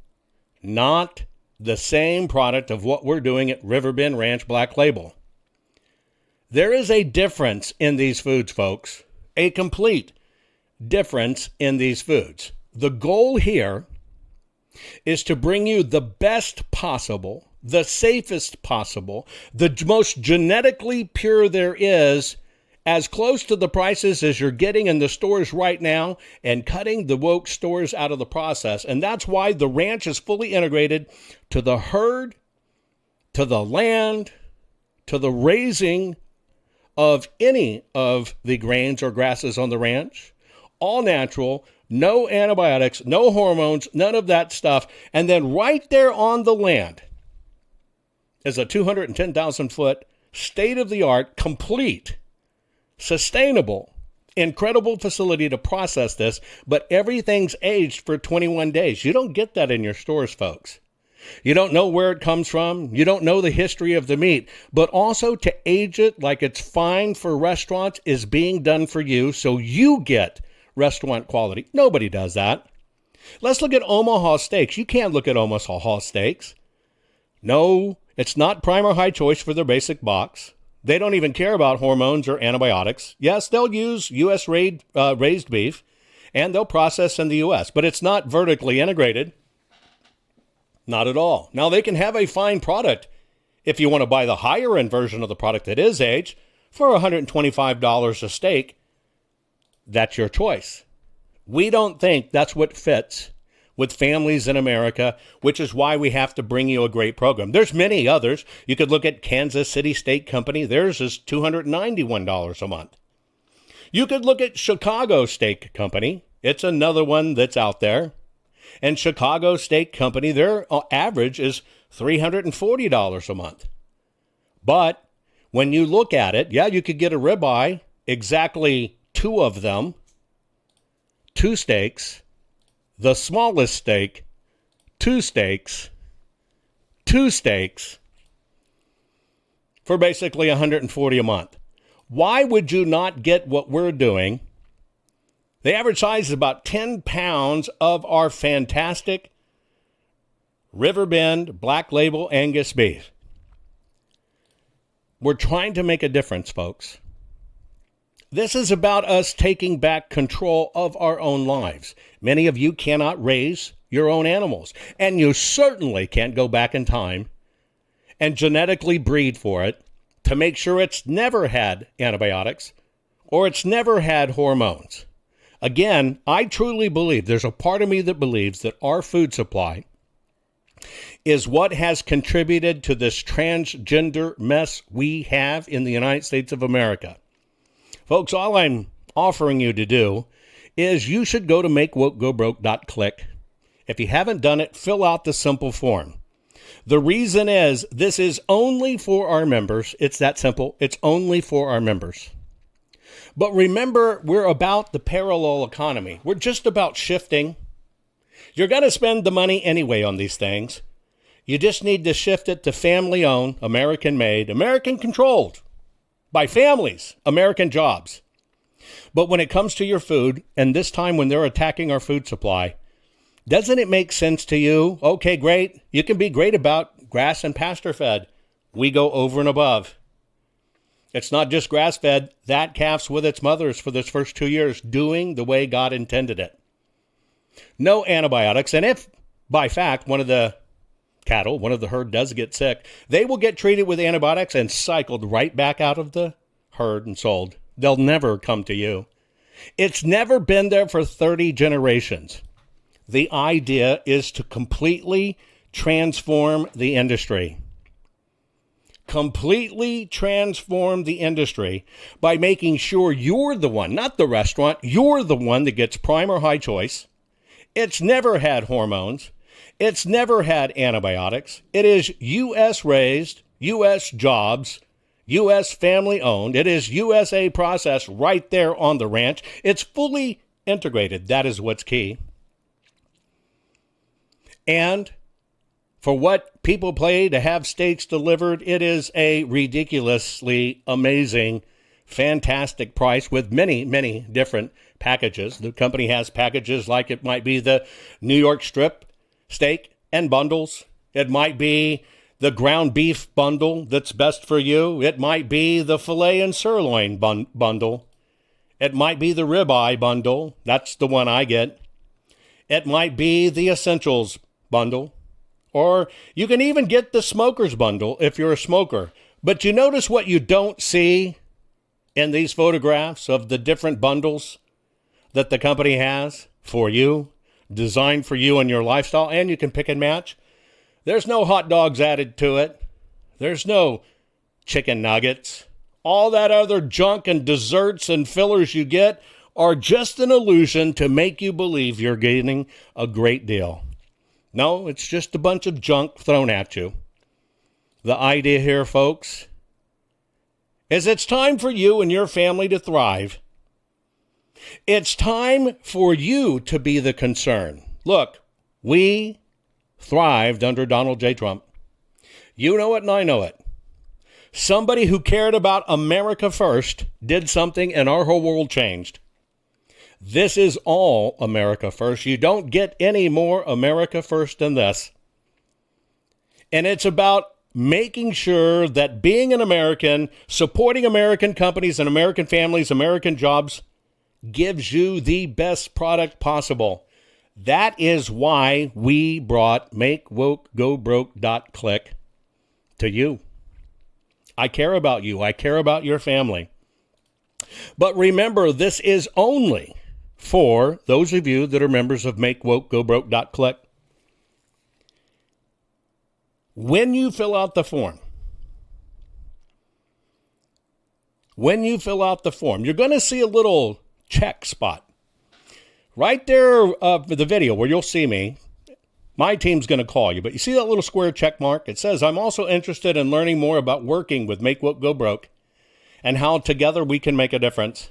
not the same product of what we're doing at Riverbend Ranch Black Label. There is a difference in these foods, folks, a complete difference in these foods. The goal here is to bring you the best possible, the safest possible, the most genetically pure there is as close to the prices as you're getting in the stores right now and cutting the woke stores out of the process. And that's why the ranch is fully integrated to the herd, to the land, to the raising of any of the grains or grasses on the ranch. All natural, no antibiotics, no hormones, none of that stuff. And then right there on the land is a 210,000-foot, state-of-the-art, complete, sustainable, incredible facility to process this, but everything's aged for 21 days. You don't get that in your stores, folks. You don't know where it comes from. You don't know the history of the meat. But also to age it like it's fine for restaurants is being done for you, so you get restaurant quality. Nobody does that. Let's look at Omaha steaks. You can't look at Omaha steaks. No, it's not prime or high choice for their basic box. They don't even care about hormones or antibiotics. Yes, they'll use U.S. raised beef, and they'll process in the U.S., but it's not vertically integrated. Not at all. Now, they can have a fine product if you want to buy the higher-end version of the product that is aged for $125 a steak. That's your choice. We don't think that's what fits with families in America, which is why we have to bring you a great program. There's many others. You could look at Kansas City Steak Company. Theirs is $291 a month. You could look at Chicago Steak Company. It's another one that's out there. And Chicago Steak Company, their average is $340 a month. But when you look at it, yeah, you could get a ribeye, exactly 2 of them, 2 steaks, the smallest steak, 2 steaks, 2 steaks, for basically $140 a month. Why would you not get what we're doing? The average size is about 10 pounds of our fantastic Riverbend Black Label Angus beef. We're trying to make a difference, folks. This is about us taking back control of our own lives. Many of you cannot raise your own animals, and you certainly can't go back in time and genetically breed for it to make sure it's never had antibiotics or it's never had hormones. Again, I truly believe, there's a part of me that believes that our food supply is what has contributed to this transgender mess we have in the United States of America. Folks, all I'm offering you to do is you should go to makewokegobroke.click. If you haven't done it, fill out the simple form. The reason is this is only for our members. It's that simple. It's only for our members. But remember, we're about the parallel economy. We're just about shifting. You're going to spend the money anyway on these things. You just need to shift it to family-owned, American-made, American-controlled, by families, American jobs. But when it comes to your food, and this time when they're attacking our food supply, doesn't it make sense to you? Okay, great. You can be great about grass and pasture-fed. We go over and above. It's not just grass-fed. That calf's with its mothers for this first 2 years, doing the way God intended it. No antibiotics. And if, by fact, one of the cattle, one of the herd does get sick, they will get treated with antibiotics and cycled right back out of the herd and sold. They'll never come to you. It's never been there for 30 generations. The idea is to completely transform the industry. Completely transform the industry by making sure you're the one, not the restaurant, you're the one that gets prime or high choice. It's never had hormones. It's never had antibiotics. It is U.S. raised, U.S. jobs, U.S. family owned. It is USA processed right there on the ranch. It's fully integrated. That is what's key. And for what people pay to have steaks delivered, it is a ridiculously amazing, fantastic price with many, many different packages. The company has packages like it might be the New York strip steak and bundles. It might be the ground beef bundle that's best for you. It might be the filet and sirloin bundle. It might be the ribeye bundle. That's the one I get. It might be the essentials bundle. Or you can even get the smoker's bundle if you're a smoker. But you notice what you don't see in these photographs of the different bundles that the company has for you, designed for you and your lifestyle, and you can pick and match. There's no hot dogs added to it. There's no chicken nuggets. All that other junk and desserts and fillers you get are just an illusion to make you believe you're getting a great deal. No, it's just a bunch of junk thrown at you. The idea here, folks, is it's time for you and your family to thrive. It's time for you to be the concern. Look, we thrived under Donald J. Trump. You know it and I know it. Somebody who cared about America first did something and our whole world changed. This is all America first. You don't get any more America first than this. And it's about making sure that being an American, supporting American companies and American families, American jobs, gives you the best product possible. That is why we brought MakeWokeGoBroke.click to you. I care about you. I care about your family. But remember, this is only for those of you that are members of MakeWokeGoBroke.click. When you fill out the form, you're going to see a little check spot right there for the video where you'll see me. My team's going to call you, but you see that little square check mark? It says, I'm also interested in learning more about working with Make Woke Go Broke and how together we can make a difference.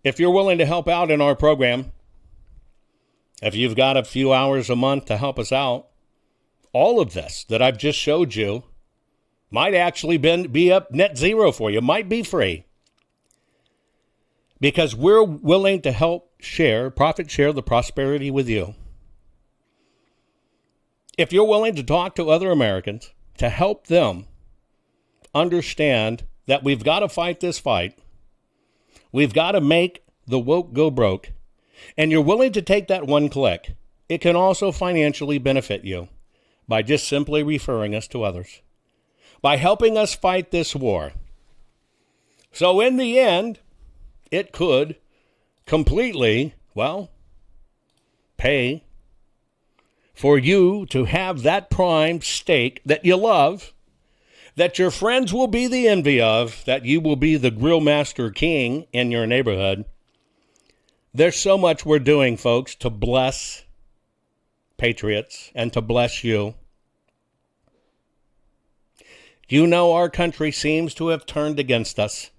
If you're willing to help out in our program, if you've got a few hours a month to help us out, all of this that I've just showed you might actually be up net zero for you, might be free. Because we're willing to help profit share the prosperity with you. If you're willing to talk to other Americans to help them understand that we've got to fight this fight, we've got to make the woke go broke, and you're willing to take that one click, it can also financially benefit you by just simply referring us to others, by helping us fight this war. So in the end, it could completely, pay for you to have that prime steak that you love, that your friends will be the envy of, that you will be the grill master king in your neighborhood. There's so much we're doing, folks, to bless patriots and to bless you. You know our country seems to have turned against us.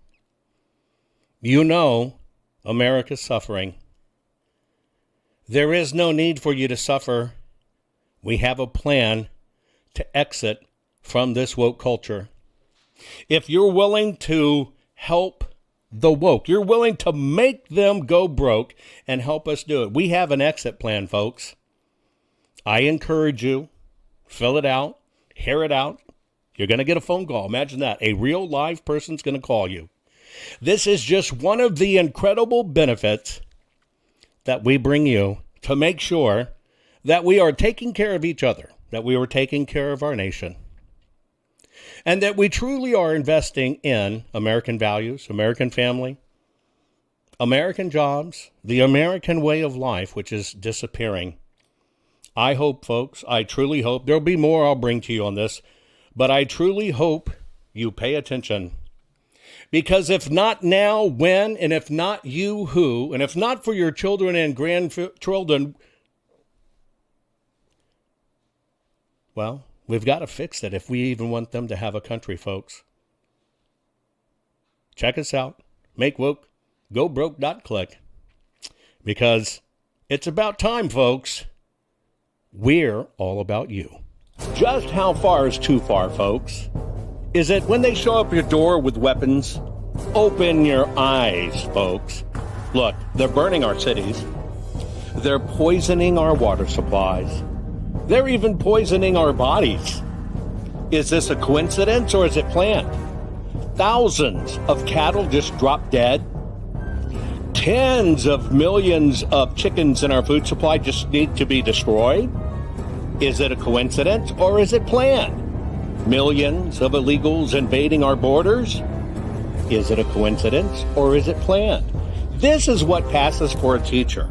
You know America's suffering. There is no need for you to suffer. We have a plan to exit from this woke culture. If you're willing to help the woke, you're willing to make them go broke and help us do it, we have an exit plan, folks. I encourage you, fill it out, hear it out. You're going to get a phone call. Imagine that. A real live person's going to call you. This is just one of the incredible benefits that we bring you to make sure that we are taking care of each other, that we are taking care of our nation, and that we truly are investing in American values, American family, American jobs, the American way of life, which is disappearing. I hope, folks, I truly hope, there'll be more I'll bring to you on this, but I truly hope you pay attention. Because if not now, when? And if not you, who? And if not for your children and grandchildren, well, we've got to fix it if we even want them to have a country, folks. Check us out. MakeWokeGoBroke.click. Because it's about time, folks. We're all about you. Just how far is too far, folks? Is it when they show up your door with weapons? Open your eyes, folks. Look, they're burning our cities. They're poisoning our water supplies. They're even poisoning our bodies. Is this a coincidence or is it planned? Thousands of cattle just dropped dead. Tens of millions of chickens in our food supply just need to be destroyed. Is it a coincidence or is it planned? Millions of illegals invading our borders? Is it a coincidence or is it planned? This is what passes for a teacher.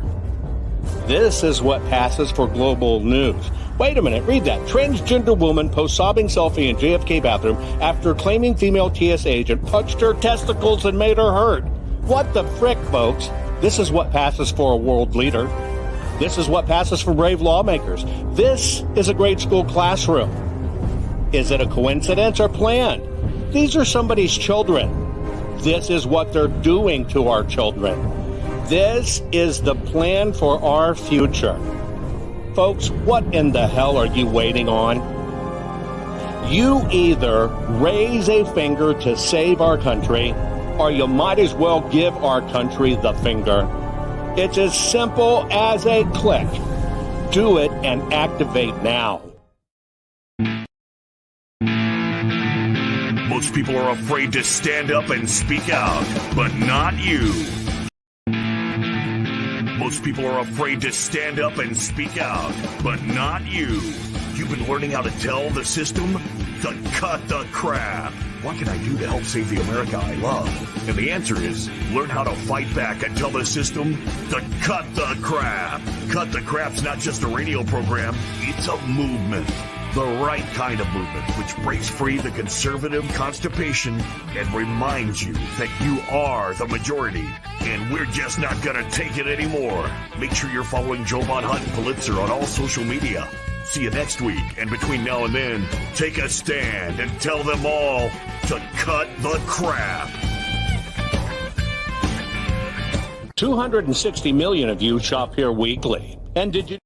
This is what passes for global news. Wait a minute, read that. Transgender woman posts sobbing selfie in JFK bathroom after claiming female TS agent punched her testicles and made her hurt. What the frick, folks? This is what passes for a world leader. This is what passes for brave lawmakers. This is a grade school classroom. Is it a coincidence or planned? These are somebody's children. This is what they're doing to our children. This is the plan for our future. Folks, what in the hell are you waiting on? You either raise a finger to save our country, or you might as well give our country the finger. It's as simple as a click. Do it and activate now. Most people are afraid to stand up and speak out, but not you. Most people are afraid to stand up and speak out, but not you. You've been learning how to tell the system to cut the crap. What can I do to help save the America I love? And the answer is learn how to fight back and tell the system to cut the crap. Cut the Crap's not just a radio program, it's a movement. The right kind of movement, which breaks free the conservative constipation and reminds you that you are the majority. And we're just not going to take it anymore. Make sure you're following Jovan, Hutton, Pulitzer on all social media. See you next week. And between now and then, take a stand and tell them all to cut the crap. 260 million of you shop here weekly. And did you